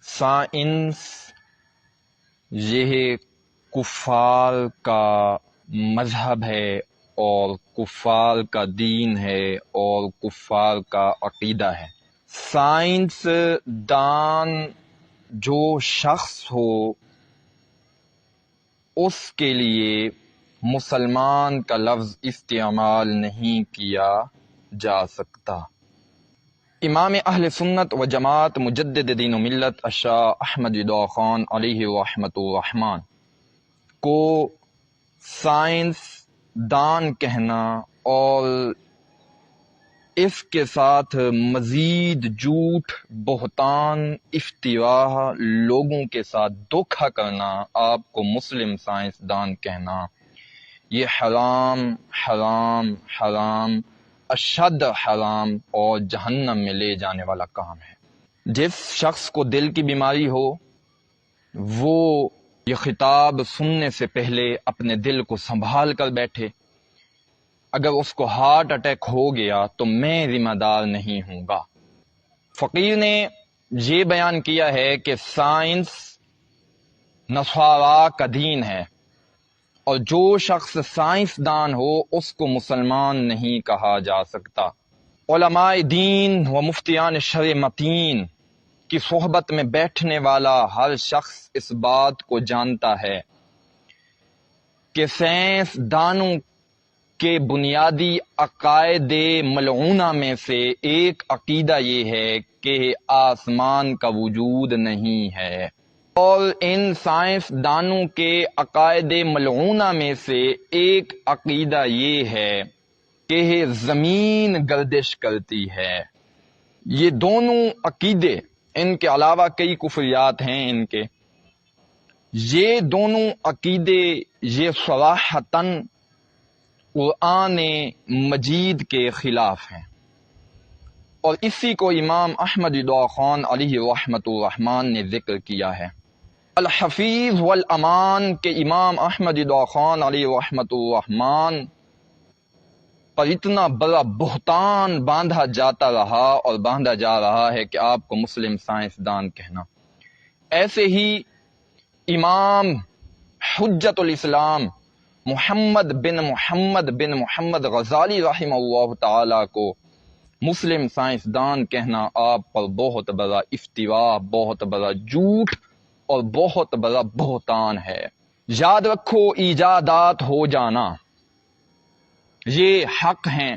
Science یہ کفار کا مذہب ہے اور کفار کا دین ہے اور کفار کا عقیدہ ہے۔ سائنس دان جو شخص ہو اس کے لیے مسلمان کا لفظ استعمال نہیں کیا جا سکتا۔ امام اہل سنت و جماعت مجدد دین و ملت الشاہ احمد رضا خان علیہ رحمۃ الرحمن کو سائنس دان کہنا اور اس کے ساتھ مزید جھوٹ، بہتان، افتراء، لوگوں کے ساتھ دھوکہ کرنا، آپ کو مسلم سائنس دان کہنا، یہ حرام حرام حرام اشد حرام اور جہنم میں لے جانے والا کام ہے۔ جس شخص کو دل کی بیماری ہو وہ یہ خطاب سننے سے پہلے اپنے دل کو سنبھال کر بیٹھے۔ اگر اس کو ہارٹ اٹیک ہو گیا تو میں ذمہ دار نہیں ہوں گا۔ فقیر نے یہ بیان کیا ہے کہ سائنس نصارا کا دین ہے اور جو شخص سائنس دان ہو اس کو مسلمان نہیں کہا جا سکتا۔ علماء دین و مفتیان شرع متین کی صحبت میں بیٹھنے والا ہر شخص اس بات کو جانتا ہے کہ سائنس دانوں کے بنیادی عقائد ملعونہ میں سے ایک عقیدہ یہ ہے کہ آسمان کا وجود نہیں ہے، اور ان سائنس دانوں کے عقائد ملعونہ میں سے ایک عقیدہ یہ ہے کہ زمین گردش کرتی ہے۔ یہ دونوں عقیدے، ان کے علاوہ کئی کفریات ہیں ان کے، یہ دونوں عقیدے یہ صراحتاً قرآن مجید کے خلاف ہیں، اور اسی کو امام احمد رضا خان علیہ رحمۃ الرحمن نے ذکر کیا ہے۔ الحفیظ والامان کے امام احمد رضا خان علیہ رحمۃ الرحمن پر اتنا بڑا بہتان باندھا جاتا رہا اور باندھا جا رہا ہے کہ آپ کو مسلم سائنس دان کہنا۔ ایسے ہی امام حجت الاسلام محمد بن محمد غزالی رحمہ اللہ تعالی کو مسلم سائنس دان کہنا آپ پر بہت بڑا افتراء، بہت بڑا جھوٹ اور بہت بڑا بہتان ہے۔ یاد رکھو، ایجادات ہو جانا یہ حق ہیں،